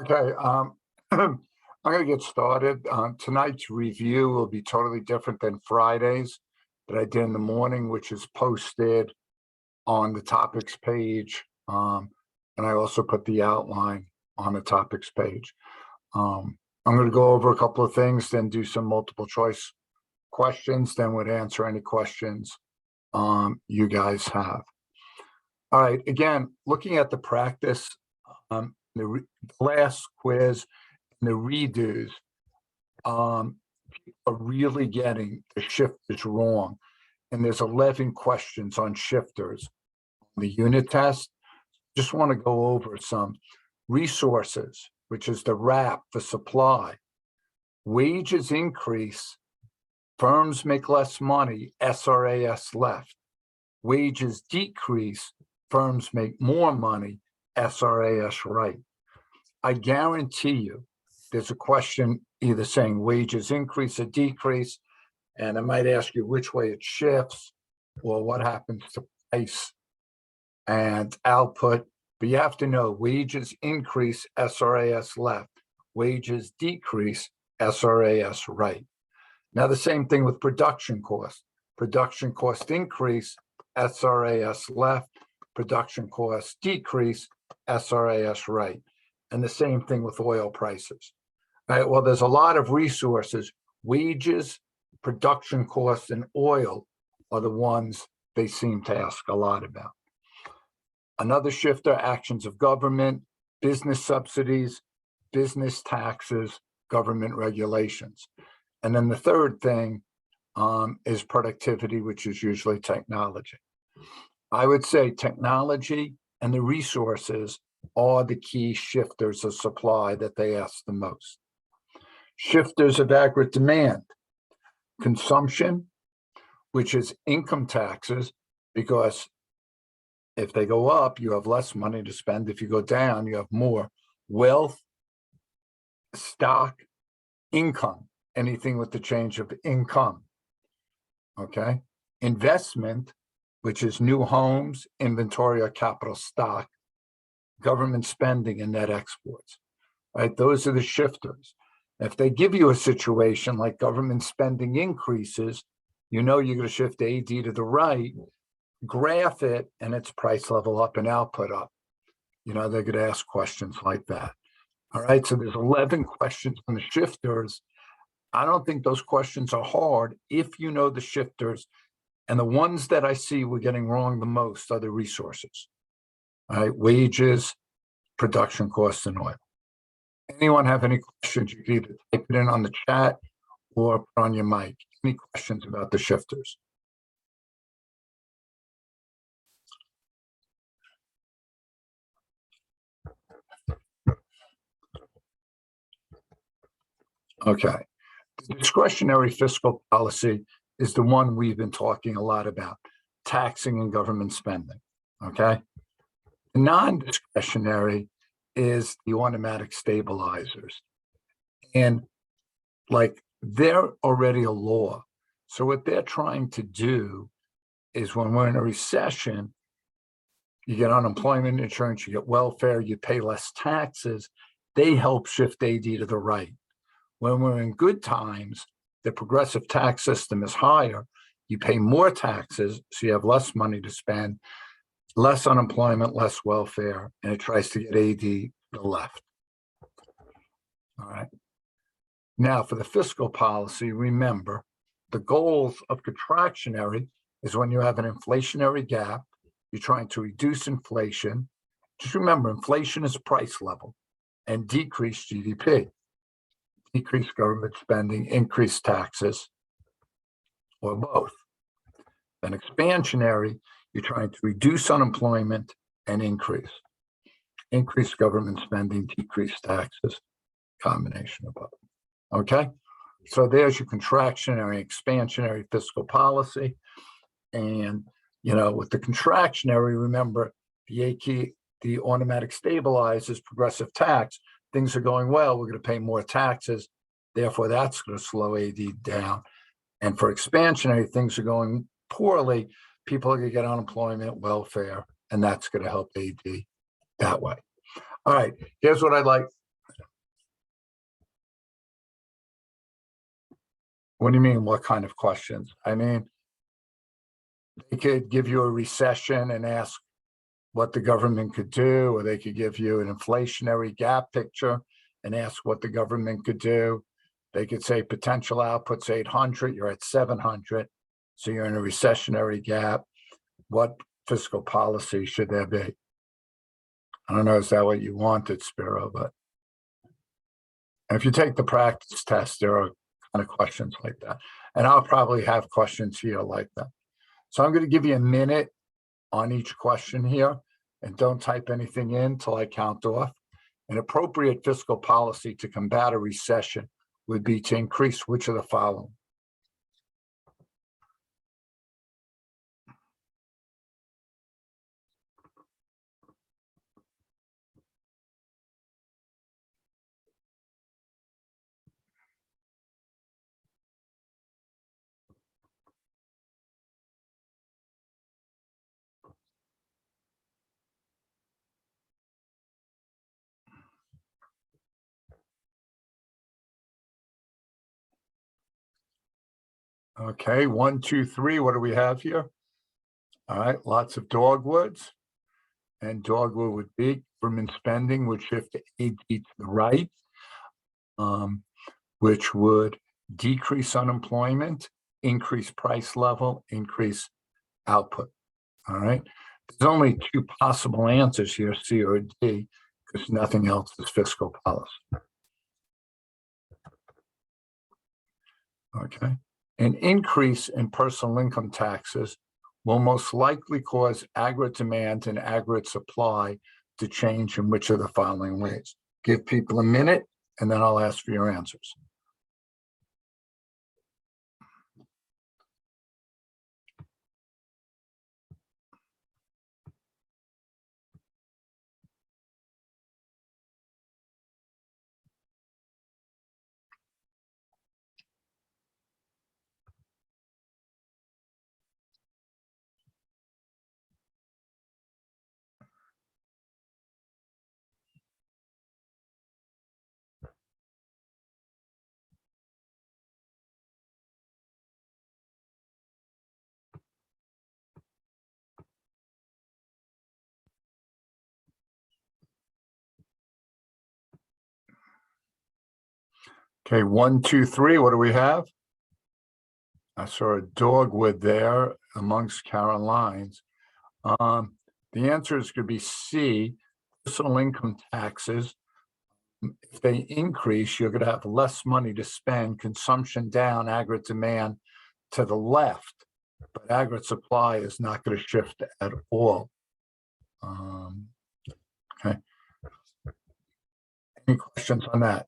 Okay, I'm going to get started. Tonight's review will be totally different than Friday's that I did in the morning, which is posted on the topics page. And I also put the outline on the topics page. I'm going to go over a couple of things, then do some multiple choice questions, then would answer any questions you guys have. All right, again, looking at the practice, the last quiz and the redos, people are really getting the shifters wrong. And there's 11 questions on shifters on the unit test. Just want to go over some resources, which is the wrap, the supply. Wages increase, firms make less money, SRAS left. Wages decrease, firms make more money, SRAS right. I guarantee you there's a question either saying wages increase or decrease, and I might ask you which way it shifts or what happens to price and output. But you have to know wages increase, SRAS left. Wages decrease, SRAS right. Now the same thing with production cost. Production cost increase, SRAS left. Production costs decrease, SRAS right. And the same thing with oil prices. All right, well, there's a lot of resources. Wages, production costs, and oil are the ones they seem to ask a lot about. Another shifter, actions of government, business subsidies, business taxes, government regulations. And then the third thing is productivity, which is usually technology. I would say technology and the resources are the key shifters of supply that they ask the most. Shifters of aggregate demand, consumption, which is income taxes, because if they go up, you have less money to spend. If you go down, you have more. Wealth, stock, income, anything with the change of income. Okay. Investment, which is new homes, inventory or capital stock, government spending, and net exports. Right? Those are the shifters. If they give you a situation like government spending increases, you know you're going to shift AD to the right, graph it, and it's price level up and output up. You know, they're going to ask questions like that. All right, so there's 11 questions on the shifters. I don't think those questions are hard if you know the shifters, and the ones that I see we're getting wrong the most are the resources. All right, wages, production costs, and oil. Anyone have any questions? You can either type it in on the chat or put on your mic. Any questions about the shifters? Okay. The discretionary fiscal policy is the one we've been talking a lot about, taxing and government spending. Okay. The non-discretionary is the automatic stabilizers. And like they're already a law. So what they're trying to do is when we're in a recession, you get unemployment insurance, you get welfare, you pay less taxes. They help shift AD to the right. When we're in good times, the progressive tax system is higher. You pay more taxes, so you have less money to spend, less unemployment, less welfare, and it tries to get AD to the left. All right. Now, for the fiscal policy, remember, the goals of contractionary is when you have an inflationary gap, you're trying to reduce inflation. Just remember, inflation is price level and decrease GDP. Decrease government spending, increase taxes, or both. Then expansionary, you're trying to reduce unemployment and increase government spending, decrease taxes, combination of both. Okay, so there's your contractionary, expansionary fiscal policy. And, you know, with the contractionary, remember the automatic stabilizers, progressive tax, things are going well, we're going to pay more taxes. Therefore, that's going to slow AD down. And for expansionary, things are going poorly. People are going to get unemployment, welfare, and that's going to help AD that way. All right, here's what I'd like. What do you mean? What kind of questions? I mean, they could give you a recession and ask what the government could do, or they could give you an inflationary gap picture and ask what the government could do. They could say potential output's 800, you're at 700, so you're in a recessionary gap. What fiscal policy should there be? I don't know, is that what you wanted, Spiro? But if you take the practice test, there are kind of questions like that. And I'll probably have questions here like that. So I'm going to give you a minute on each question here, and don't type anything in till I count off. An appropriate fiscal policy to combat a recession would be to increase which of the following? Okay, 1, 2, 3. What do we have here? All right, lots of dogwoods. And dogwood would be government spending would shift to AD to the right, which would decrease unemployment, increase price level, increase output. All right. There's only two possible answers here, C or D, because nothing else is fiscal policy. Okay. An increase in personal income taxes will most likely cause aggregate demand and aggregate supply to change in which of the following ways? Give people a minute, and then I'll ask for your answers. Okay, 1, 2, 3. What do we have? I saw a dogwood there amongst Caroline's. The answer is going to be C, personal income taxes. If they increase, you're going to have less money to spend, consumption down, aggregate demand to the left, but aggregate supply is not going to shift at all. Okay. Any questions on that?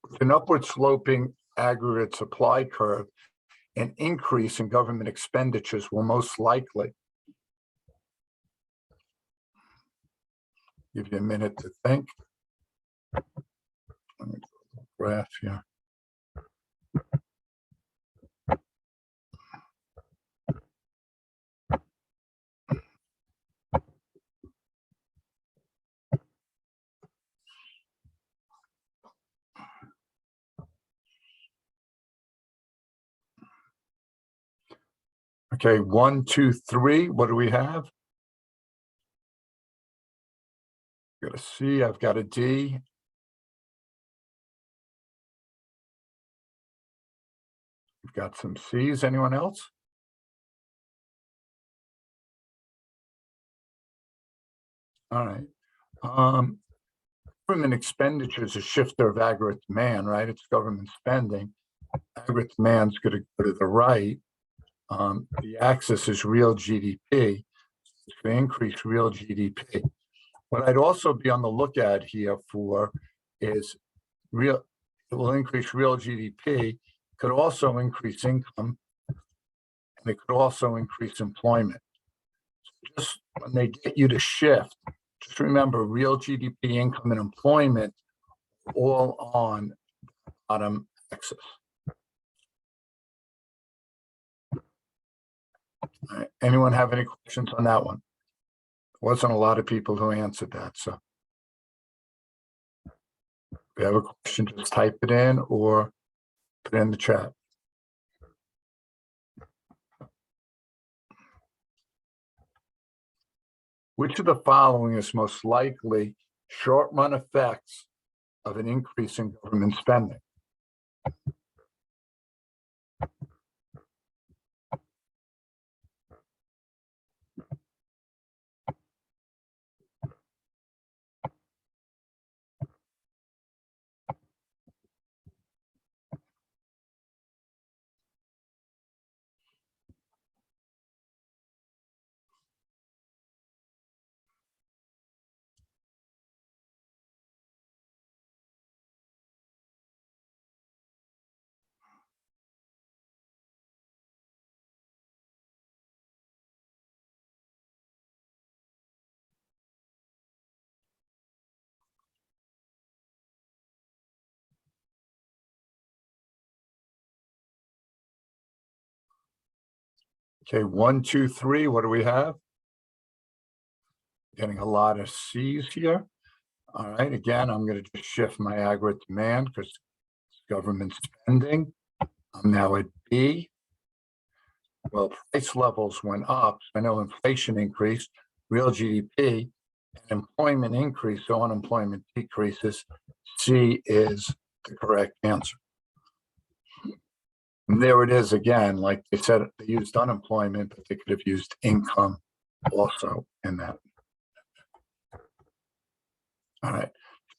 With an upward sloping aggregate supply curve, an increase in government expenditures will most likely. Give you a minute to think. Let me go to the graph here. Okay, 1, 2, 3. What do we have? Got a C, I've got a D. We've got some C's. Anyone else? All right. Government expenditure is a shifter of aggregate demand, right? It's government spending. Aggregate demand is going to go to the right. The axis is real GDP. It's going to increase real GDP. What I'd also be on the lookout here for is it will increase real GDP, could also increase income, and it could also increase employment. So just when they get you to shift, just remember real GDP, income, and employment all on the bottom axis. All right. Anyone have any questions on that one? Wasn't a lot of people who answered that, so. If you have a question, just type it in or put it in the chat. Which of the following is most likely short-run effects of an increase in government spending? Okay, 1, 2, 3, what do we have? Getting a lot of C's here. All right, again, I'm going to just shift my aggregate demand because government spending. I'm now at B. Well, price levels went up. I know inflation increased, real GDP, and employment increased, so unemployment decreases. C is the correct answer. And there it is again, like they said, they used unemployment, but they could have used income also in that. All right,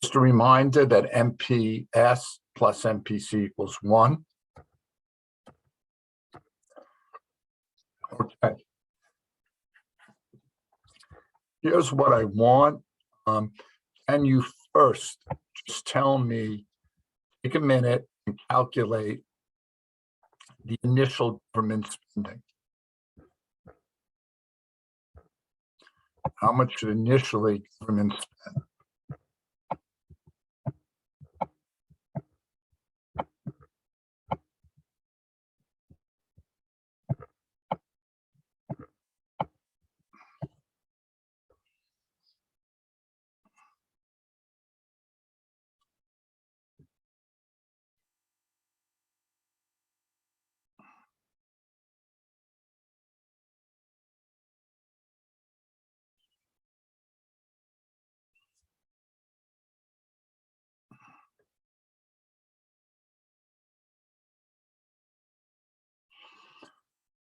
just a reminder that MPS plus MPC equals 1. Okay. Here's what I want. Can you first just tell me, take a minute and calculate the initial government spending? How much should initially government spend?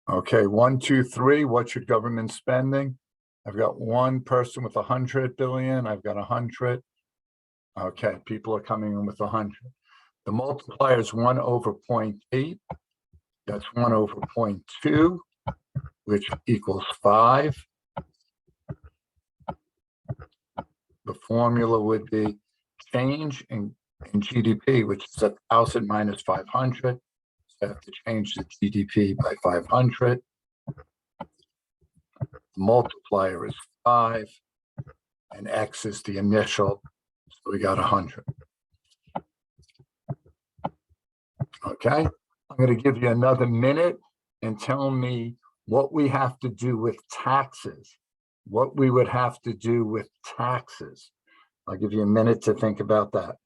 Okay, 1, 2, 3, what's your government spending? I've got one person with 100 billion, I've got 100. Okay, people are coming in with 100. The multiplier is 1 over 0.8. That's 1 over 0.2, which equals 5. The formula would be change in GDP, which is 1,000 minus 500. So I have to change the GDP by 500. The multiplier is 5, and X is the initial, so we got 100. Okay, I'm going to give you another minute and tell me what we have to do with taxes. What we would have to do with taxes. I'll give you a minute to think about that.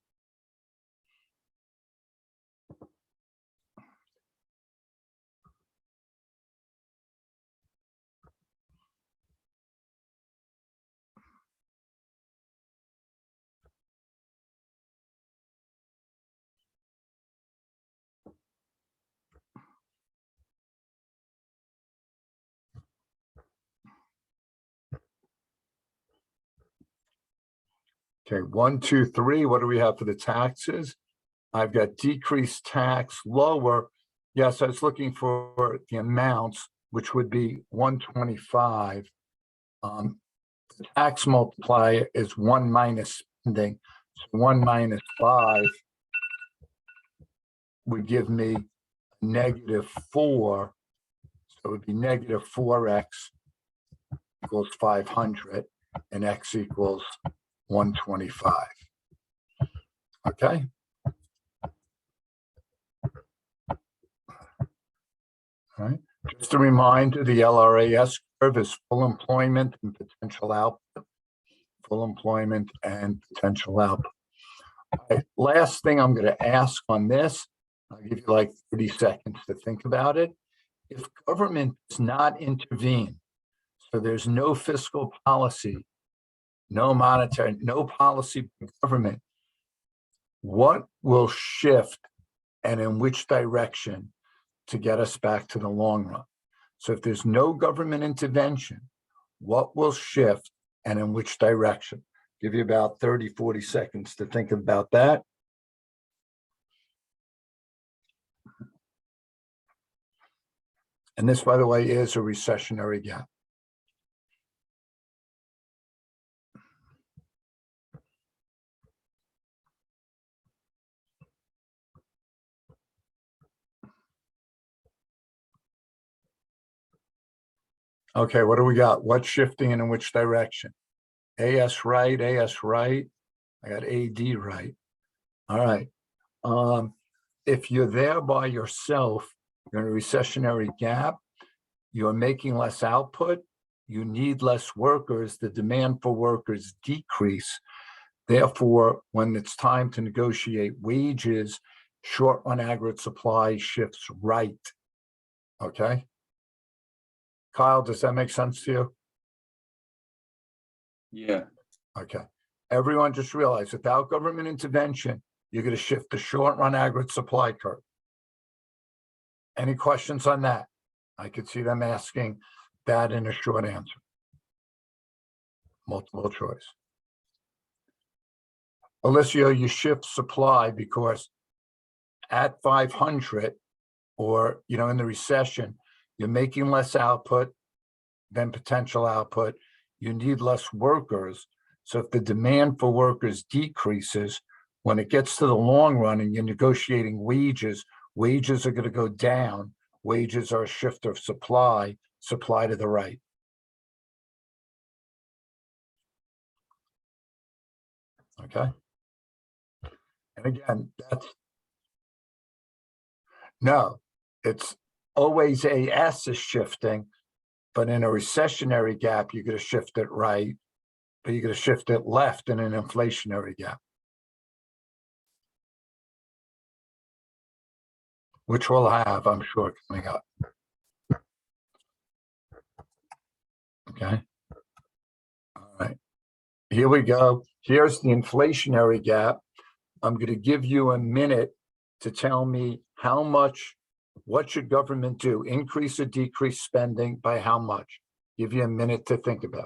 Okay, 1, 2, 3. What do we have for the taxes? I've got decreased tax, lower. Yes, I was looking for the amounts, which would be 125. The tax multiplier is 1 minus spending. So 1 minus 5 would give me -4. So it would be -4x equals 500, and x equals 125. Okay. Okay. Just a reminder, the LRAS curve is full employment and potential output. Full employment and potential output. All right, last thing I'm going to ask on this, I'll give you like 30 seconds to think about it. If government does not intervene, so there's no fiscal policy, no monetary, no policy by government, what will shift and in which direction to get us back to the long run? So if there's no government intervention, what will shift and in which direction? Give you about 30, 40 seconds to think about that. And this, by the way, is a recessionary gap. Okay, what do we got? What's shifting and in which direction? AS right, AS right. I got AD right. All right. If you're there by yourself, you're in a recessionary gap, you're making less output, you need less workers, the demand for workers decrease. Therefore, when it's time to negotiate wages, short on aggregate supply shifts right. Okay. Kyle, does that make sense to you? Yeah. Okay. Everyone just realize without government intervention, you're going to shift the short run aggregate supply curve. Any questions on that? I could see them asking that in a short answer. Multiple choice. Alicia, you shift supply because at 500 or, in the recession, you're making less output than potential output. You need less workers. So if the demand for workers decreases, when it gets to the long run and you're negotiating wages, wages are going to go down. Wages are a shift of supply to the right. Okay. And again, it's always AS is shifting, but in a recessionary gap, you're going to shift it right, but you're going to shift it left in an inflationary gap, which we'll have, I'm sure, coming up. Okay. All right. Here we go. Here's the inflationary gap. I'm going to give you a minute to tell me what should government do? Increase or decrease spending by how much? Give you a minute to think about it.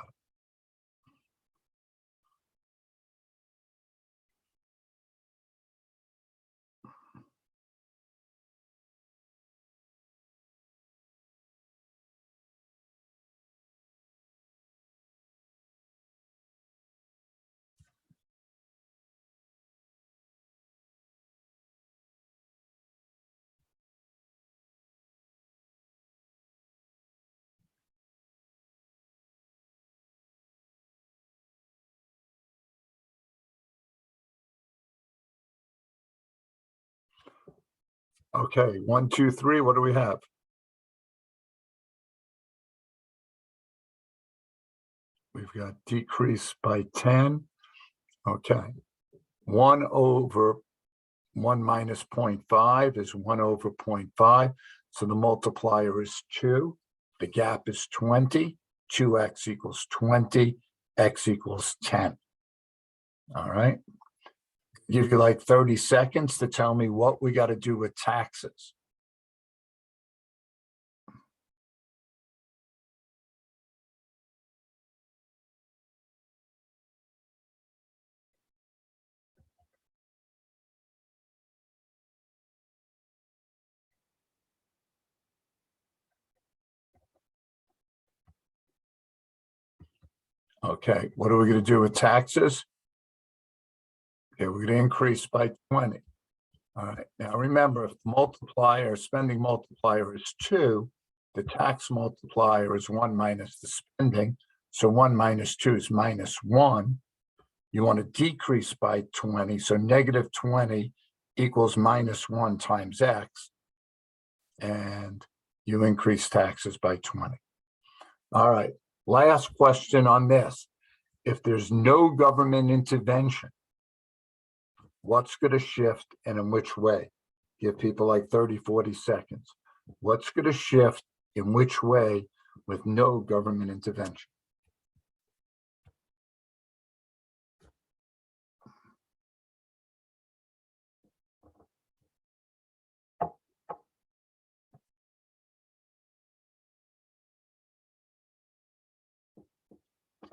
Okay, 1, 2, 3, what do we have? We've got decrease by 10. Okay. 1 over 1 minus 0.5 is 1 over 0.5. So the multiplier is 2. The gap is 20. 2x equals 20. X equals 10. All right. Give you like 30 seconds to tell me what we got to do with taxes. Okay, what are we going to do with taxes? Okay, we're going to increase by 20. All right, now remember, if spending multiplier is 2, the tax multiplier is 1 minus the spending. So 1 minus 2 is minus 1. You want to decrease by 20. So negative 20 equals minus 1 times x. And you increase taxes by 20. All right, last question on this. If there's no government intervention, what's going to shift and in which way? Give people like 30, 40 seconds. What's going to shift in which way with no government intervention?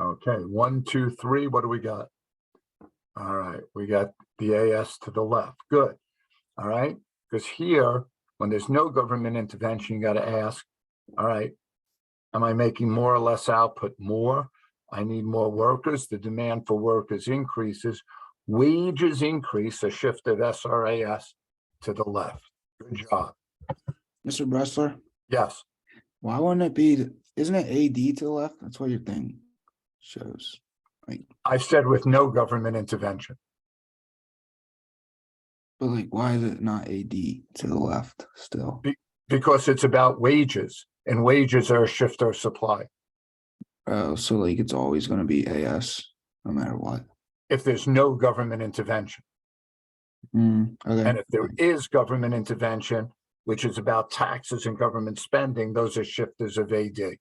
Okay, 1, 2, 3. What do we got? All right, we got the AS to the left. Good. All right, because here, when there's no government intervention, you got to ask, all right, am I making more or less output? More. I need more workers. The demand for workers increases. Wages increase, a shift of SRAS to the left. Good job. Mr. Bressler, Yes. why wouldn't it be, isn't it AD to the left? That's what your thing shows. Like, I said with no government intervention. but like, why is it not AD to the left still? Because it's about wages, and wages are a shift of supply. Oh, so like it's always going to be AS no matter what. If there's no government intervention. Okay. And if there is government intervention, which is about taxes and government spending, those are shifters of AD.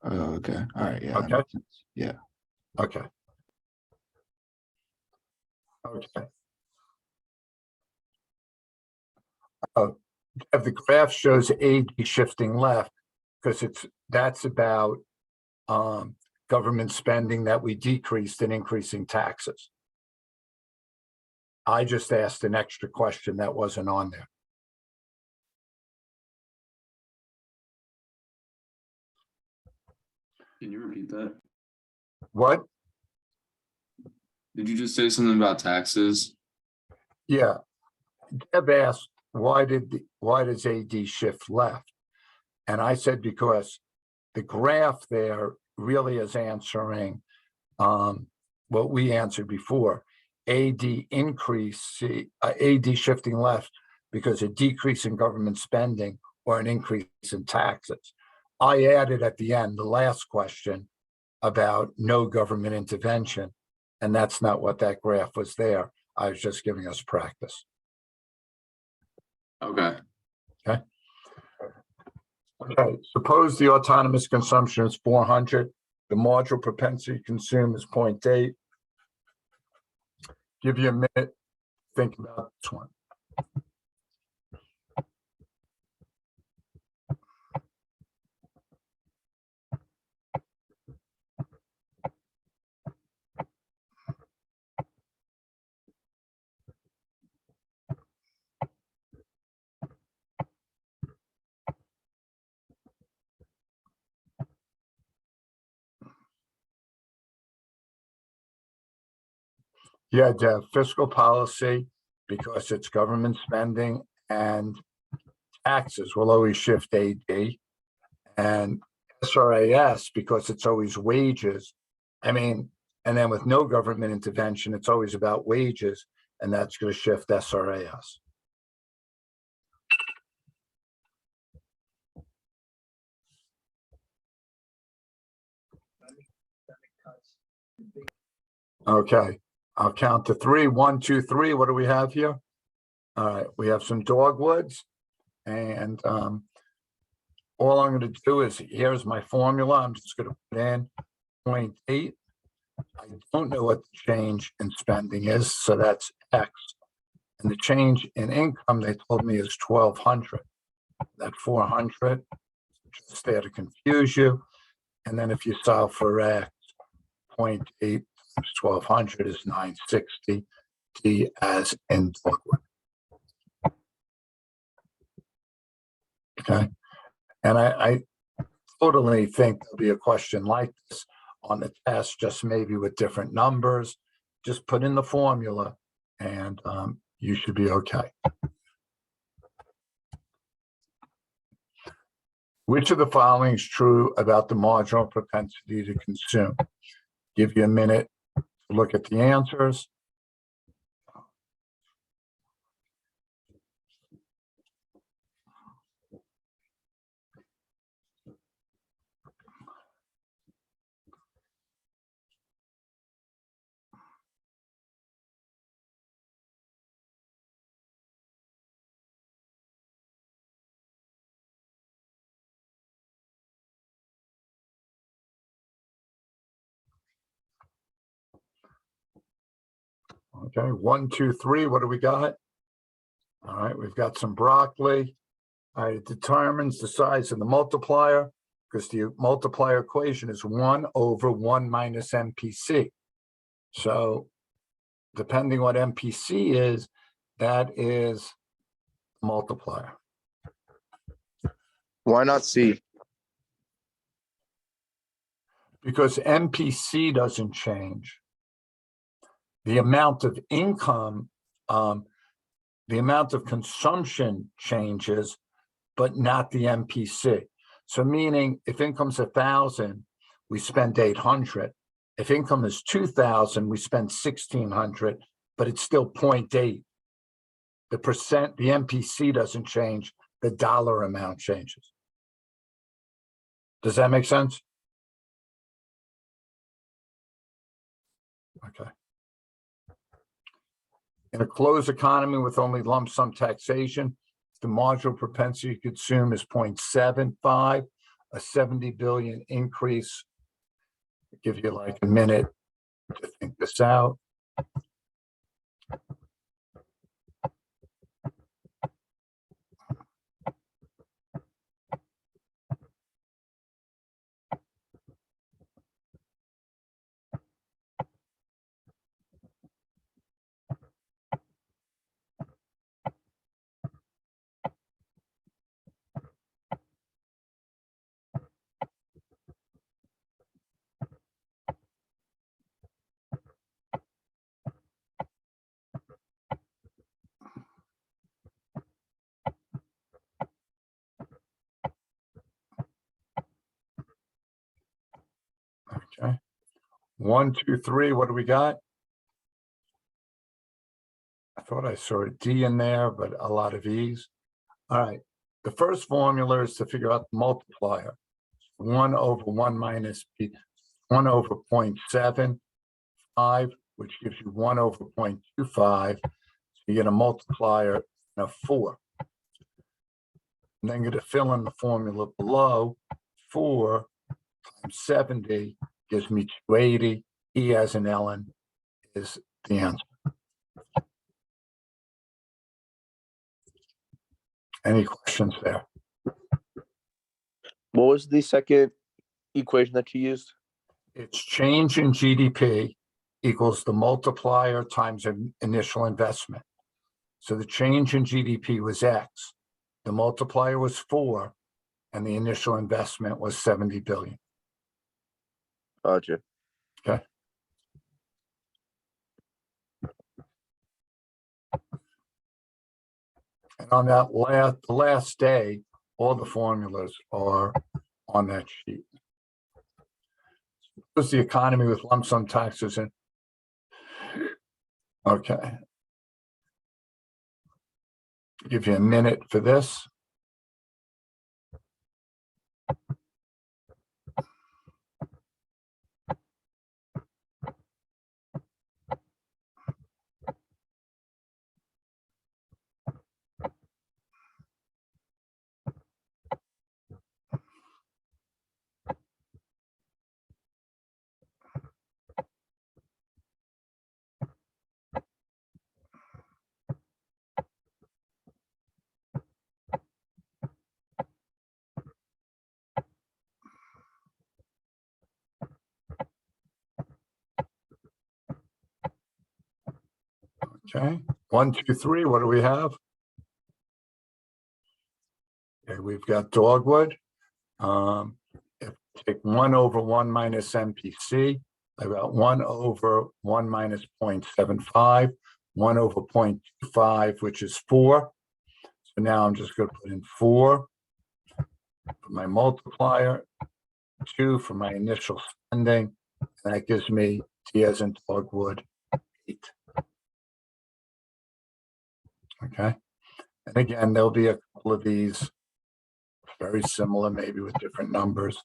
Oh, okay. All right. Yeah. Okay. Yeah. Okay. Okay. If the graph shows AD shifting left, because that's about government spending that we decreased and increasing taxes. I just asked an extra question that wasn't on there. Can you repeat that? What? Did you just say something about taxes? Yeah. Deb asked, why does AD shift left? And I said, because the graph there really is answering what we answered before. AD shifting left because a decrease in government spending or an increase in taxes. I added at the end the last question about no government intervention, and that's not what that graph was there. I was just giving us practice. Okay. Okay. Okay. Suppose the autonomous consumption is 400. The marginal propensity to consume is 0.8. Give you a minute. Think about this one. Yeah, Jeff, fiscal policy, because it's government spending and taxes will always shift AD, and SRAS because it's always wages. I mean, and then with no government intervention, it's always about wages, and that's going to shift SRAS. Okay, I'll count to 3. 1, 2, 3. What do we have here? All right, we have some dogwoods, and all I'm going to do is, here's my formula. I'm just going to put in 0.8. I don't know what the change in spending is, so that's X. And the change in income, they told me, is 1,200. That 400, just there to confuse you. And then if you solve for X, 0.8 times 1,200 is 960, D as in dogwood. Okay. And I totally think there'll be a question like this on the test, just maybe with different numbers. Just put in the formula and you should be okay. Which of the following is true about the marginal propensity to consume? Give you a minute to look at the answers. Okay, 1, 2, 3, what do we got? All right, we've got some broccoli. All right, it determines the size of the multiplier because the multiplier equation is 1 over 1 minus MPC. So depending what MPC is, that is multiplier. Why not C? Because MPC doesn't change. The amount of income, the amount of consumption changes, but not the MPC. So meaning if income's 1,000, we spend 800. If income is 2,000, we spend 1,600, but it's still 0.8. The percent, the MPC doesn't change, the dollar amount changes. Does that make sense? Okay. In a closed economy with only lump sum taxation, the marginal propensity to consume is 0.75, a 70 billion increase. I'll give you like a minute to think this out. Okay. 1, 2, 3, what do we got? I thought I saw a D in there, but a lot of E's. All right. The first formula is to figure out the multiplier. 1 over 1 minus P, 1 over 0.75, which gives you 1 over 0.25. So you get a multiplier of 4. And then going to fill in the formula below. 4 times 70 gives me 280. E as in ln is the answer. Any questions there? What was the second equation that you used? It's change in GDP equals the multiplier times initial investment. So the change in GDP was X. The multiplier was 4, and the initial investment was 70 billion. Gotcha. Okay. And on that the last day, all the formulas are on that sheet. This is the economy with lump sum taxes in. Okay. Give you a minute for this. Okay, 1, 2, 3, what do we have? Okay, we've got dogwood. If we take 1 over 1 minus MPC, I've got 1 over 1 minus 0.75, 1 over 0.25, which is 4. So now I'm just going to put in 4 for my multiplier, 2 for my initial spending, and that gives me T as in dogwood, 8. Okay, and again, there'll be a couple of these very similar, maybe with different numbers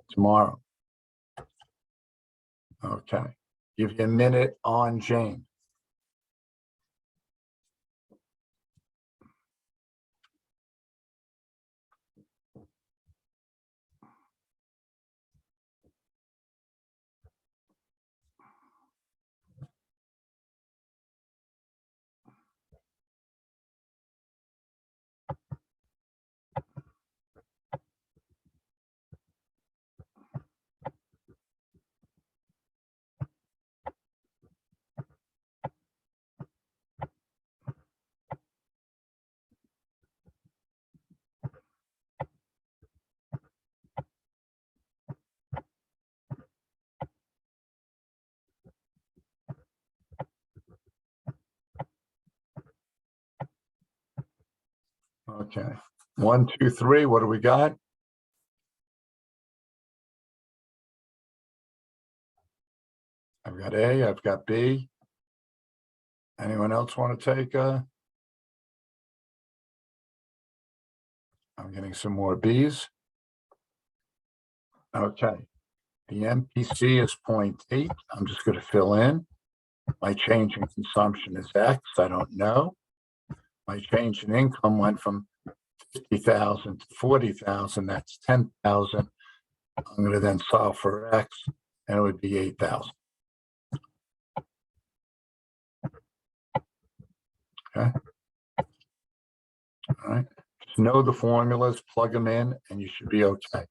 tomorrow. Okay, give you a minute on Jane. Okay, 1, 2, 3, what do we got? I've got A, I've got B. Anyone else want to take I'm getting some more Bs. Okay, the MPC is 0.8. I'm just going to fill in. My change in consumption is X. I don't know. My change in income went from 50,000 to 40,000. That's 10,000. I'm going to then solve for X, and it would be 8,000. Okay. All right. Just know the formulas, plug them in, and you should be okay.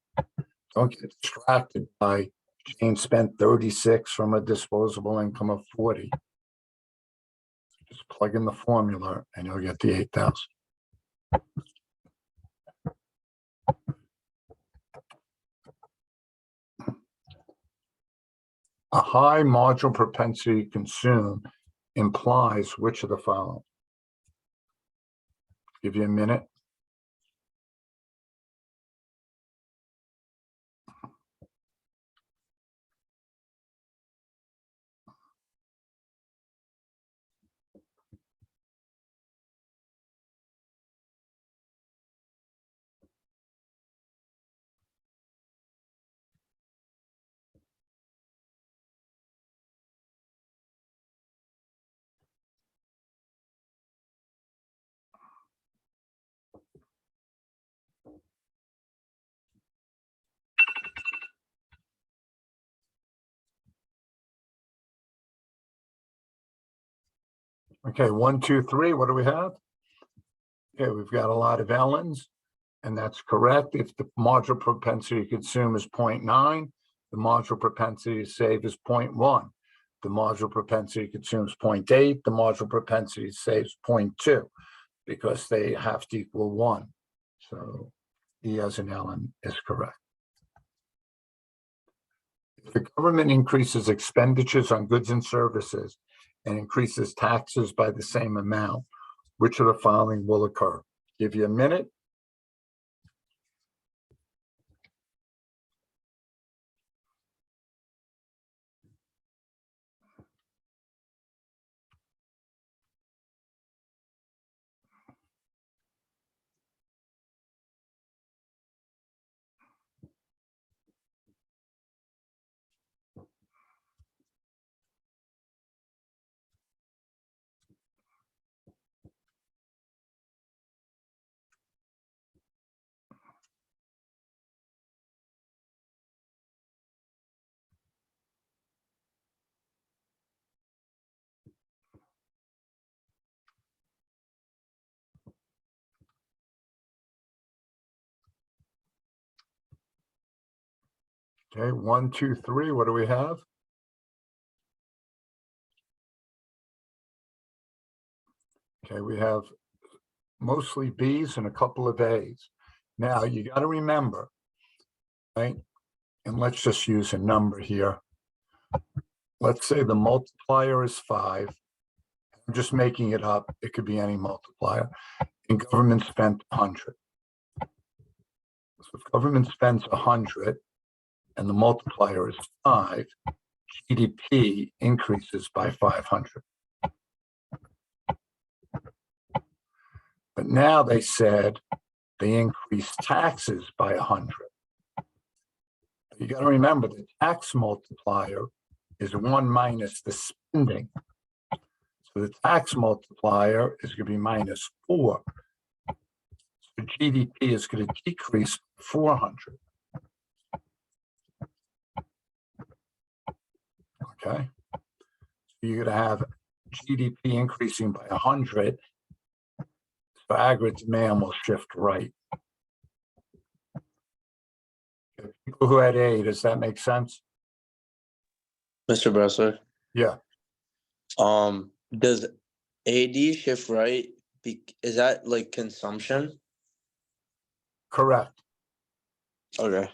Don't get distracted by Jane spent 36 from a disposable income of 40. Just plug in the formula and you'll get the 8,000. A high marginal propensity to consume implies which of the following? Give you a minute. Okay, 1, 2, 3. What do we have? Okay, we've got a lot of Ellens, and that's correct. If the marginal propensity to consume is 0.9, the marginal propensity to save is 0.1. The marginal propensity to consume is 0.8. The marginal propensity to save is 0.2, because they have to equal 1. So E as an Ellen is correct. If the government increases expenditures on goods and services and increases taxes by the same amount, which of the following will occur? Give you a minute. Okay, 1, 2, 3. What do we have? Okay, we have mostly B's and a couple of A's. Now you got to remember, right? And let's just use a number here. Let's say the multiplier is 5. I'm just making it up. It could be any multiplier. And government spent 100. So if government spends 100 and the multiplier is 5, GDP increases by 500. But now they said they increased taxes by 100. You got to remember the tax multiplier is 1 minus the spending. So the tax multiplier is going to be minus 4. So GDP is going to decrease 400. Okay. So you're going to have GDP increasing by 100. So aggregate demand will shift right. Okay. People who had A, does that make sense? Mr. Bressler, Yeah. does AD shift right? Is that like consumption? Correct. Okay.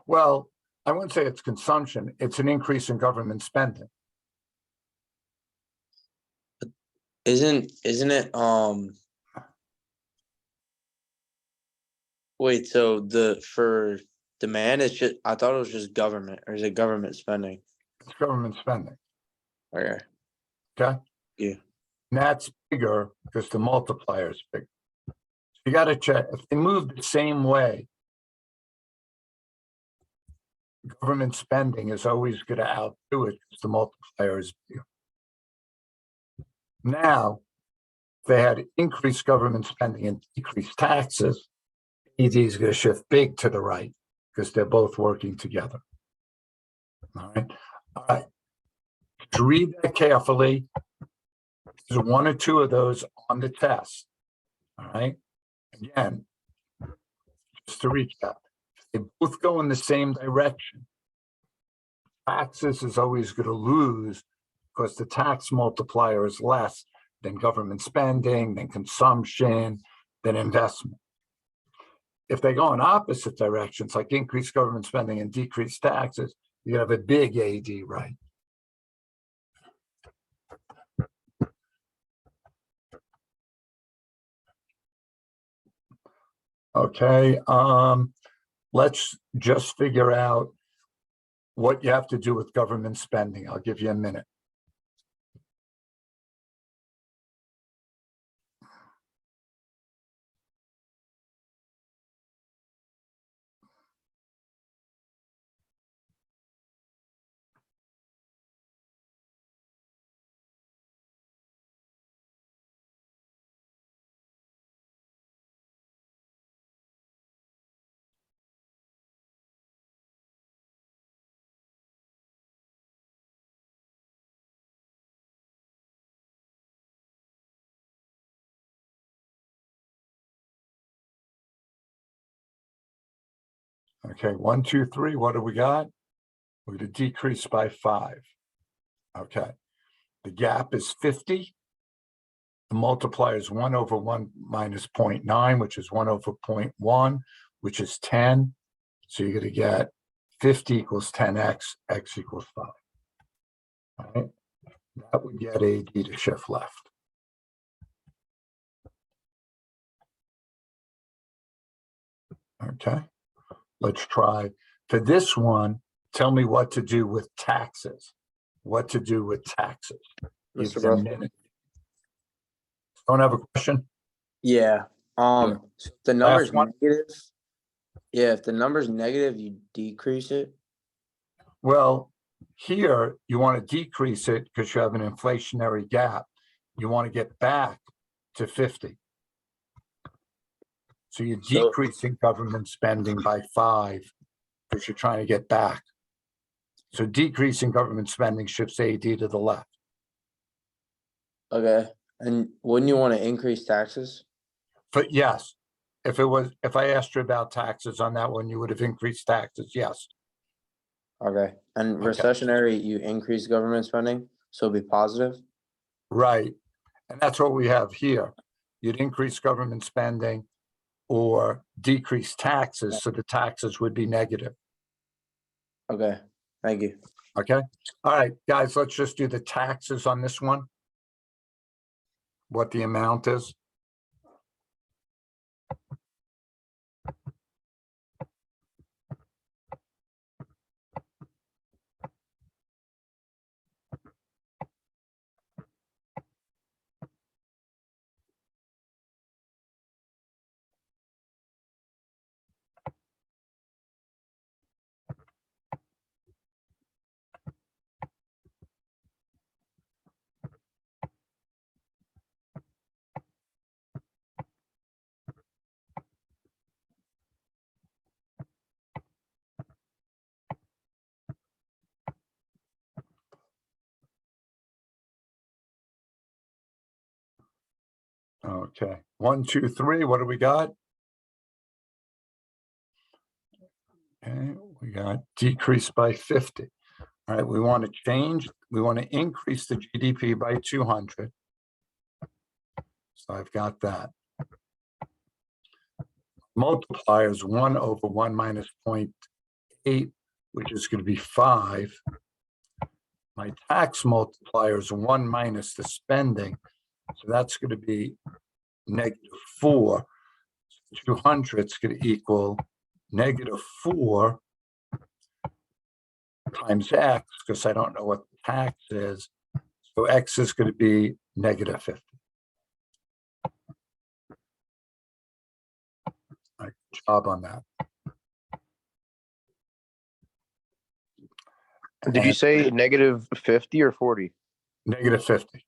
Well, I wouldn't say it's consumption. It's an increase in government spending. Isn't it Wait, so for demand, it's just, I thought it was just government, or is it government spending? It's government spending, Okay, okay? Yeah. And that's bigger because the multiplier is big. You gotta check, if they move the same way, government spending is always gonna outdo it because the multiplier is bigger. Now, if they had increased government spending and decreased taxes, ED is gonna shift big to the right because they're both working together. All right. To read that carefully, there's one or two of those on the test. All right. Again, just to recap, they both go in the same direction. Taxes is always going to lose because the tax multiplier is less than government spending, than consumption, than investment. If they go in opposite directions, like increased government spending and decreased taxes, you have a big AD, right? Okay, let's just figure out what you have to do with government spending. I'll give you a minute. Okay, 1, 2, 3, what do we got? We're going to decrease by 5. Okay, the gap is 50. The multiplier is 1 over 1 minus 0.9, which is 1 over 0.1, which is 10. So you're going to get 50 equals 10x, x equals 5. All right, that would get AD to shift left. Okay, let's try. For this one, tell me what to do with taxes. What to do with taxes. Give Mr. you a Russell? minute. Don't have a question? yeah, so if the number's one? negative. Yeah, if the number's negative, you decrease it. Well, here you want to decrease it because you have an inflationary gap. You want to get back to 50. So you're So- decreasing government spending by 5 because you're trying to get back. So decreasing government spending shifts AD to the left. Okay, and wouldn't you want to increase taxes? But yes, if I asked you about taxes on that one, you would have increased taxes, yes. Okay, and Okay. recessionary, you increase government spending, so it'd be positive? Right. And that's what we have here. You'd increase government spending or decrease taxes, so the taxes would be negative. Okay, thank you. Okay. All right, guys, let's just do the taxes on this one. What the amount is. Okay, 1, 2, 3, what do we got? Okay, we got decrease by 50. All right, we want to change, we want to increase the GDP by 200. So I've got that. Multiplier is 1 over 1 minus 0.8, which is going to be 5. My tax multiplier is 1 minus the spending. So that's going to be -4. 200's gonna equal -4 times X, because I don't know what the tax is. So X is gonna be -50. All right, good job on that. Did you And say -50 or 40? -50.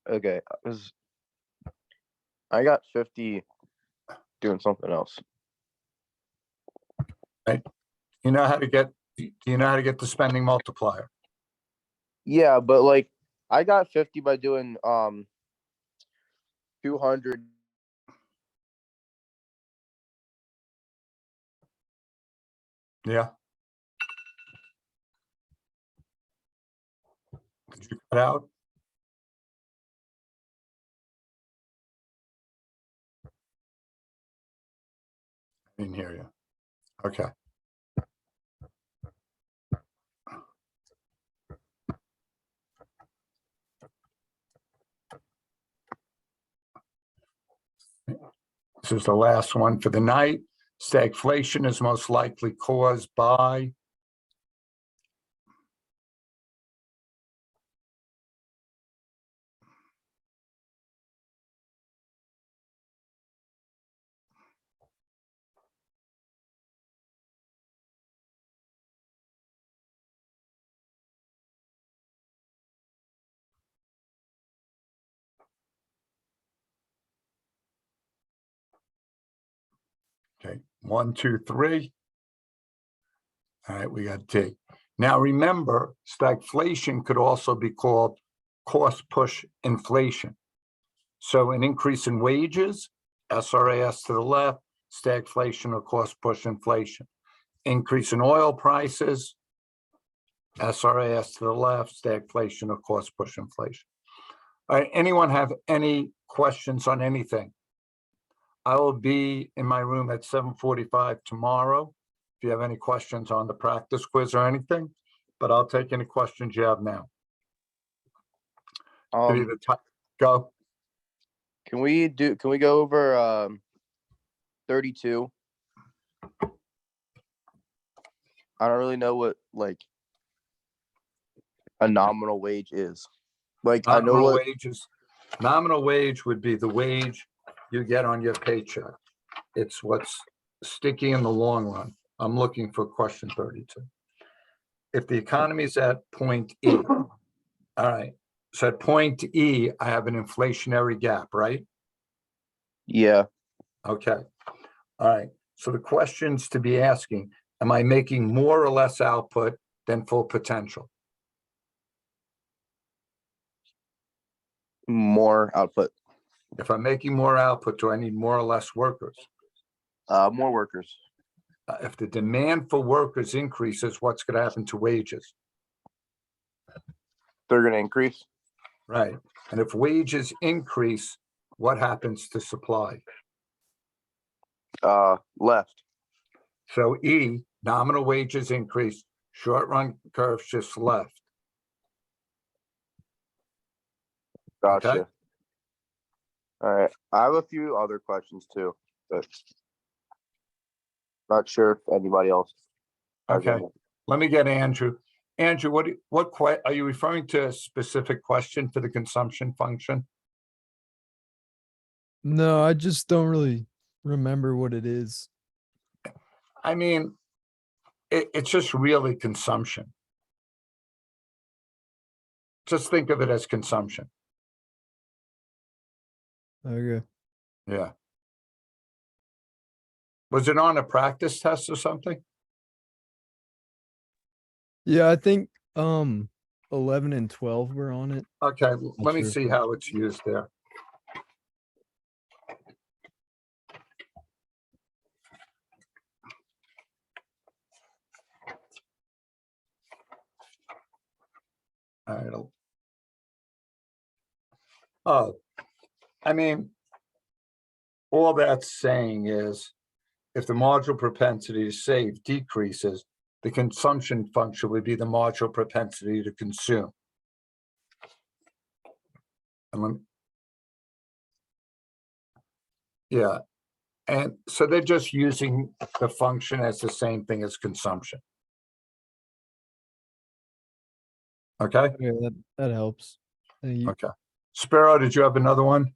Okay, 'cause I got 50 doing something else. You know how to get, do you know how to get the spending multiplier? Yeah, but like I got 50 by doing 200. Yeah. Did you cut out? I didn't hear you. Okay. This is the last one for the night. Stagflation is most likely caused by okay, 1, 2, 3. All right, we got D. Now remember, stagflation could also be called cost push inflation. So an increase in wages, SRAS to the left, stagflation or cost push inflation. Increase in oil prices, SRAS to the left, stagflation or cost push inflation. All right, anyone have any questions on anything? I will be in my room at 7:45 tomorrow. If you have any questions on the practice quiz or anything, but I'll take any questions you have now. Give you the time. Go. Can we go over 32? I don't really know what like a nominal wage is. Like I know Nominal what wages. Nominal wage would be the wage you get on your paycheck. It's what's sticky in the long run. I'm looking for question 32. If the economy is at point E, all right. So at point E, I have an inflationary gap, right? yeah. Okay. All right. So the questions to be asking, am I making more or less output than full potential? More output. If I'm making more output, do I need more or less workers? More workers. If the demand for workers increases, what's going to happen to wages? They're gonna increase. Right. And if wages increase, what happens to supply? Left. So E, nominal wages increase, short run curves just left. Gotcha. Okay. All right. I have a few other questions too, but not sure if anybody else has Okay. any. Let me get Andrew. Andrew, are you referring to a specific question for the consumption function? No, I just don't really remember what it is. I mean, it's just really consumption. Just think of it as consumption. Okay. Yeah. Was it on a practice test or something? Yeah, I think 11 and 12 were on it. Okay, let me sure. see how it's used there. All right. Oh, I mean, all that's saying is if the marginal propensity to save decreases, the consumption function would be the marginal propensity to consume. And Yeah. And so they're just using the function as the same thing as consumption. Okay, Okay, that helps. Thank you. okay. Sparrow, did you have another one?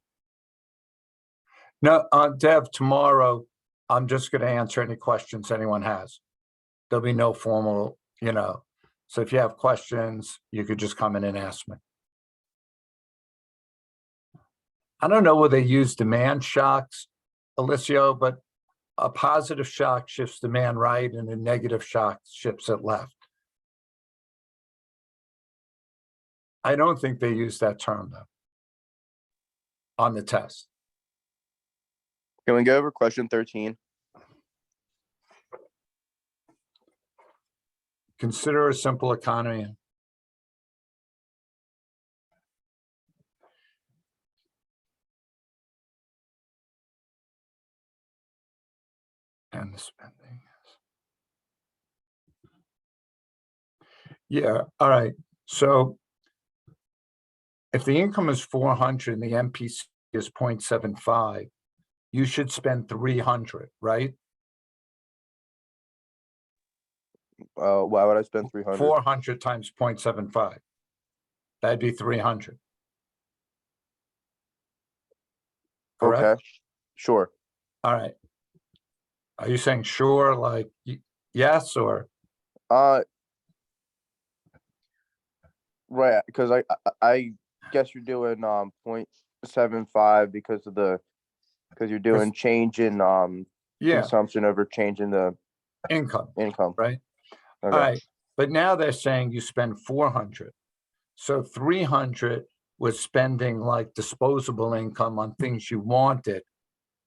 No, Dev, tomorrow, I'm just gonna answer any questions anyone has. There'll be no formal, so if you have questions, you could just come in and ask me. I don't know where they use demand shocks, Alicio, but a positive shock shifts demand right and a negative shock shifts it left. I don't think they use that term though on the test. Can we go over question 13? Consider a simple economy. And the spending. Yeah, all right. So if the income is 400 and the MPC is 0.75, you should spend 300, right? Why would I spend 300? 400 times 0.75. That'd be 300. Correct? Okay, sure. All right. Are you saying sure, like yes, or? Right, because I guess you're doing 0.75 because you're doing change in Yeah, consumption over change in the income, income. right? Okay. All right, but now they're saying you spend 400. So 300 was spending like disposable income on things you wanted,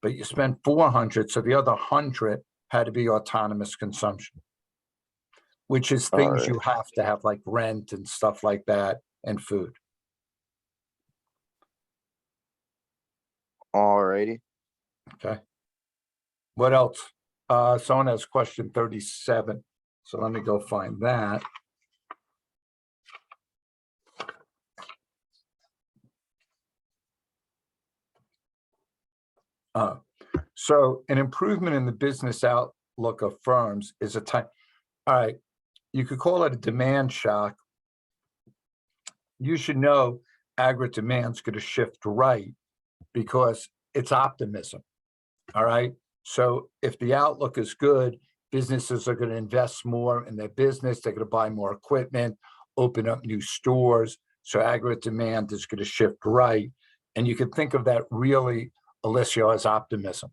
but you spent 400, so the other 100 had to be autonomous consumption, which is things you have to have like rent and stuff like that and food. Alrighty. Okay. What else? Someone has question 37. So let me go find that. So an improvement in the business outlook of firms is a time. All right, you could call it a demand shock. You should know aggregate demand's going to shift right because it's optimism. All right. So if the outlook is good, businesses are going to invest more in their business. They're going to buy more equipment, open up new stores. So aggregate demand is going to shift right. And you can think of that really, Alicio, as optimism.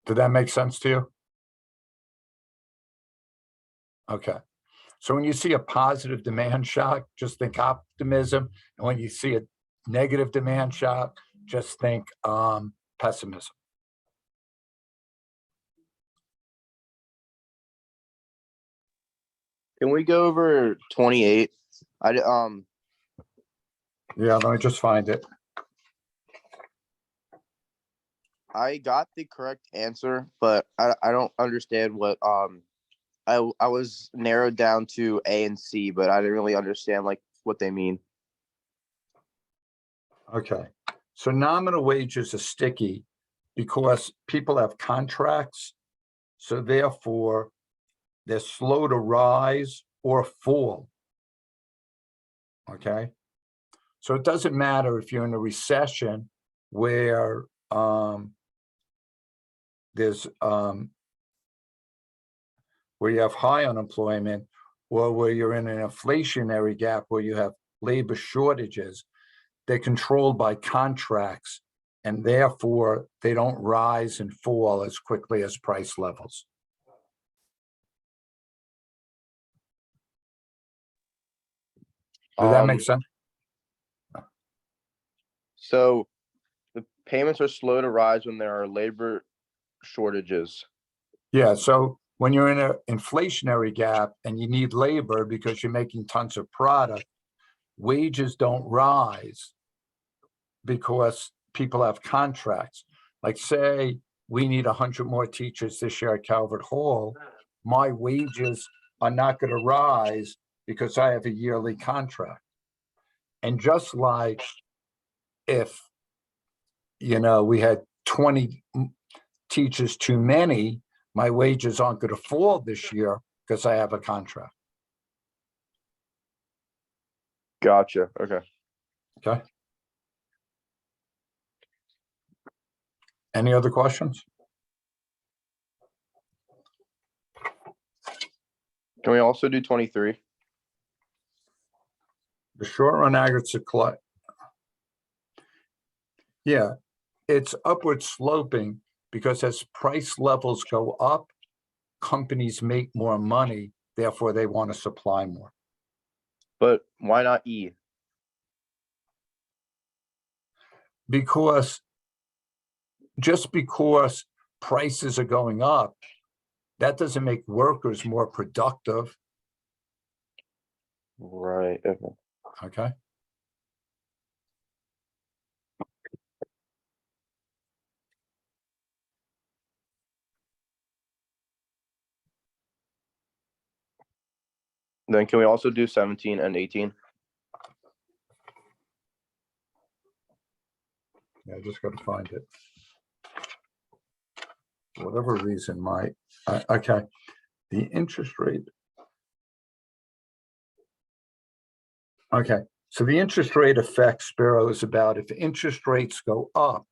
Did that make sense to you? Okay. So when you see a positive demand shock, just think optimism. And when you see a negative demand shock, just think pessimism. Can we go over 28? Yeah, let me just find it. I got the correct answer, but I don't understand what I was narrowed down to A and C, but I didn't really understand like what they mean. Okay. So nominal wages are sticky because people have contracts. So therefore, they're slow to rise or fall. Okay. So it doesn't matter if you're in a recession where there's where you have high unemployment, or where you're in an inflationary gap where you have labor shortages. They're controlled by contracts, and therefore they don't rise and fall as quickly as price levels. Does that make sense? So the payments are slow to rise when there are labor shortages. Yeah, so when you're in an inflationary gap and you need labor because you're making tons of product, wages don't rise because people have contracts. Like say, we need 100 more teachers this year at Calvert Hall. My wages are not going to rise because I have a yearly contract. And just like if, we had 20 teachers too many, my wages aren't going to fall this year because I have a contract. Gotcha. Okay. Okay. Any other questions? Can we also do 23? The short run aggregate supply. Yeah, it's upward sloping because as price levels go up, companies make more money, therefore they want to supply more. But why not E? Because just because prices are going up, that doesn't make workers more productive, Right. Okay. okay? Then can we also do 17 and 18? Yeah, I just got to find it. For whatever reason, okay, the interest rate. Okay, so the interest rate effect, Spiro, is about if interest rates go up,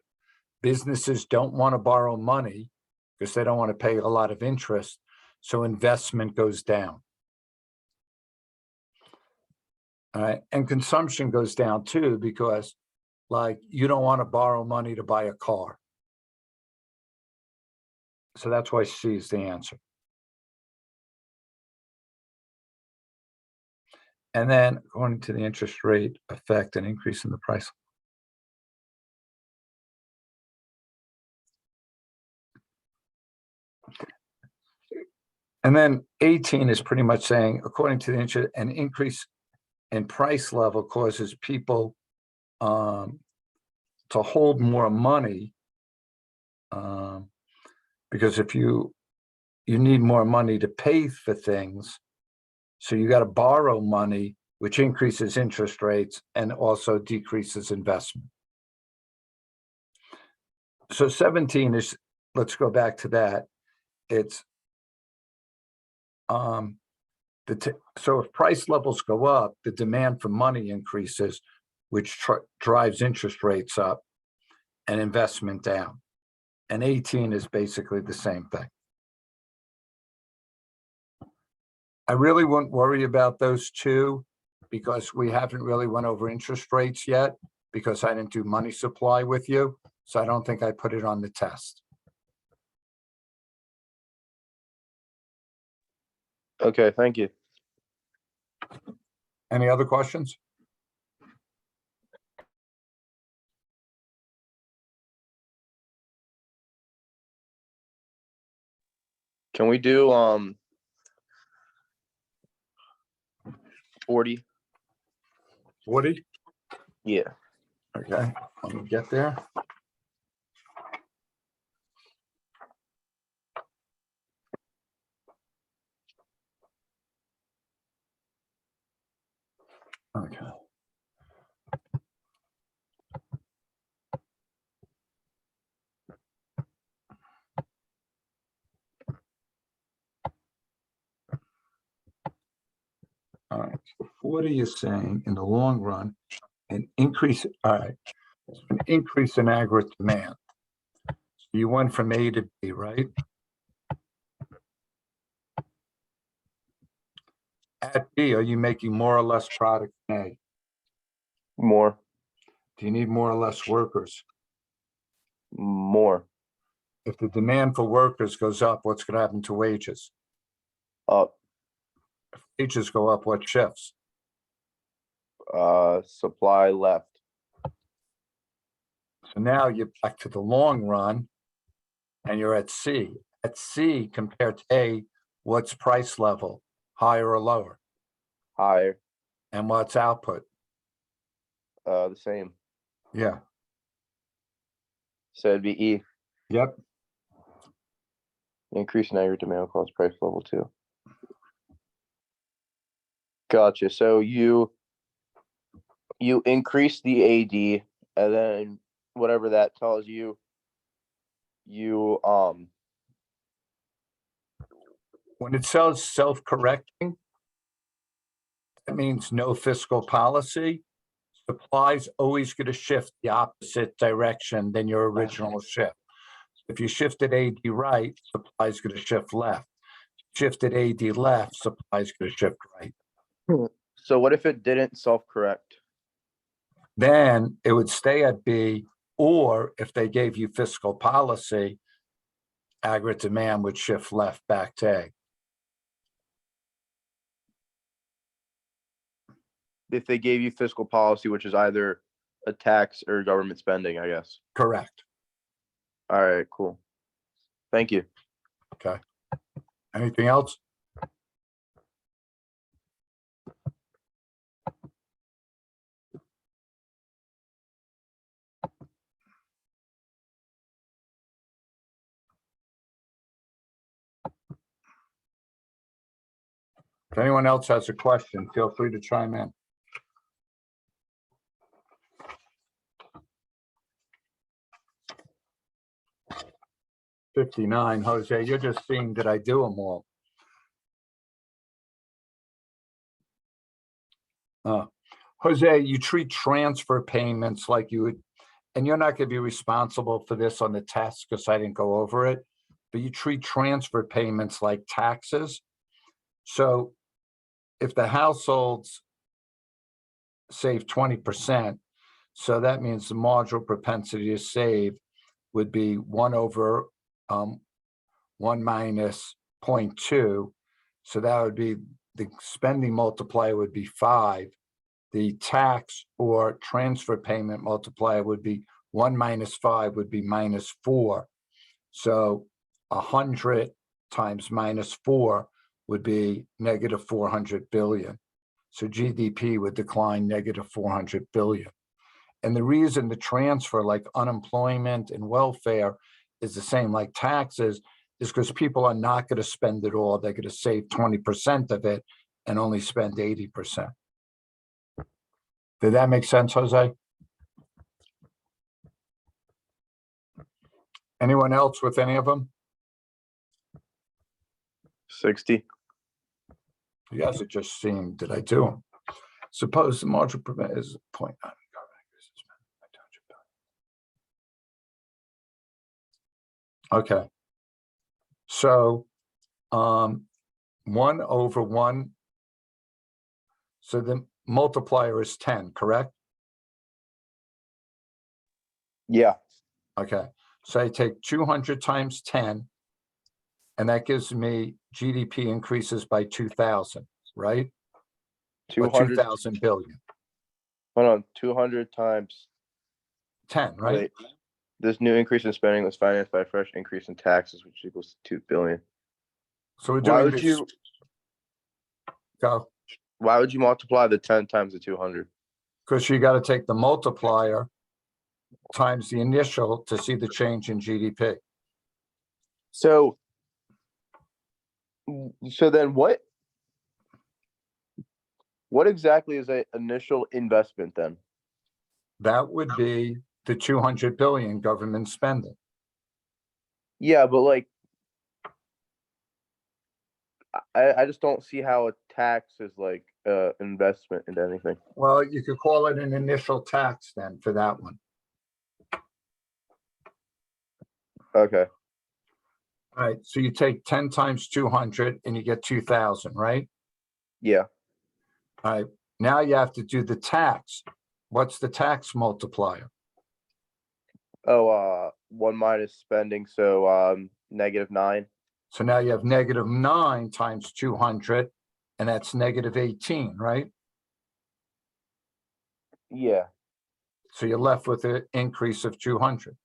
businesses don't want to borrow money because they don't want to pay a lot of interest, so investment goes down. All right, and consumption goes down too because, like, you don't want to borrow money to buy a car. So that's why C is the answer. And then according to the interest rate effect, an increase in the price. And then 18 is pretty much saying, according to the interest, an increase in price level causes people to hold more money. Because if you need more money to pay for things, so you got to borrow money, which increases interest rates and also decreases investment. So 17 is, let's go back to that. It's so if price levels go up, the demand for money increases, which drives interest rates up and investment down. And 18 is basically the same thing. I really wouldn't worry about those two because we haven't really went over interest rates yet because I didn't do money supply with you. So I don't think I put it on the test. Okay. Thank you. Any other questions? Can we do 40? 40? Yeah. Okay, let me get there. Okay. All right, so 40 is saying in the long run, an increase, all right, an increase in aggregate demand. So you went from A to B, right? At B, are you making more or less product than A? More. Do you need more or less workers? More. If the demand for workers goes up, what's going to happen to wages? Up. If wages go up, what shifts? Supply left. So now you're back to the long run and you're at C. At C compared to A, what's price level? Higher or lower? Higher. And what's output? The same. Yeah. So it'd be E. Yep. Increase in aggregate demand cause price level 2. Gotcha. So you you increase the AD, and then whatever that tells you, you When it says self-correcting, that means no fiscal policy. Supply's always going to shift the opposite direction than your original shift. If you shifted AD right, supply's going to shift left. Shifted AD left, supply's going to shift right. so what if it didn't self-correct? Then it would stay at B, or if they gave you fiscal policy, aggregate demand would shift left back to A. If they gave you fiscal policy, which is either a tax or government spending, I guess. Correct. All right, cool. Thank you. Okay. Anything else? If anyone else has a question, feel free to chime in. '59, Jose, you're just seeing, did I do them all? Jose, you treat transfer payments like you would, and you're not going to be responsible for this on the test because I didn't go over it, but you treat transfer payments like taxes. So if the households save 20%, so that means the marginal propensity to save would be 1 over 1 minus 0.2. So that would be, the spending multiplier would be 5. The tax or transfer payment multiplier would be 1 minus 5 would be minus 4. So 100 times minus 4 would be negative 400 billion. So GDP would decline negative 400 billion. And the reason the transfer, like unemployment and welfare, is the same like taxes is because people are not going to spend it all. They're going to save 20% of it and only spend 80%. Did that make sense, Jose? Anyone else with any of them? 60. You guys are just seeing, did I do them? Suppose the marginal prevent is 0.9. Okay. So 1 over 1. So the multiplier is 10, correct? Yeah. Okay. So I take 200 times 10, and that gives me GDP increases by 2,000, right? Or 200. 2,000 billion. Hold on. 200 times. 10, right? Wait. This new increase in spending was financed by a fresh increase in taxes, which equals 2 billion. So we're Why doing would this. you? Go. Why would you multiply the 10 times the 200? Because you got to take the multiplier times the initial to see the change in GDP. So then what exactly is a initial investment then? That would be the 200 billion government spending. Yeah, but like I just don't see how a tax is like investment into anything. Well, you could call it an initial tax then for that one. Okay. All right, so you take 10 times 200 and you get 2,000, right? Yeah. All right, now you have to do the tax. What's the tax multiplier? Oh, 1 minus spending, so negative 9. So now you have negative 9 times 200, and that's negative 18, right? Yeah. So you're left with an increase of 200.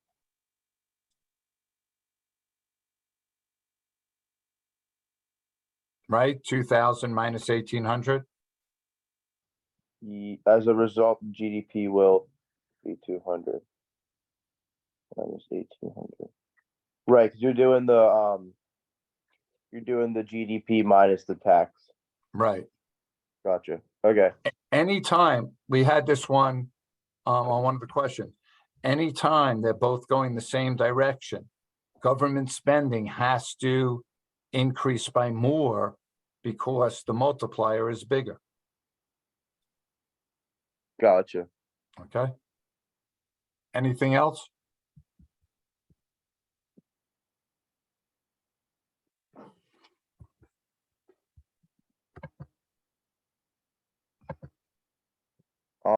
Right? 2,000 minus 1,800. As a result, GDP will be 200 minus 1,800. Right, because you're doing the GDP minus the tax. Right. Gotcha. Okay. anytime, we had this one on one of the questions. Anytime they're both going the same direction, government spending has to increase by more because the multiplier is bigger, Gotcha. okay? Anything else?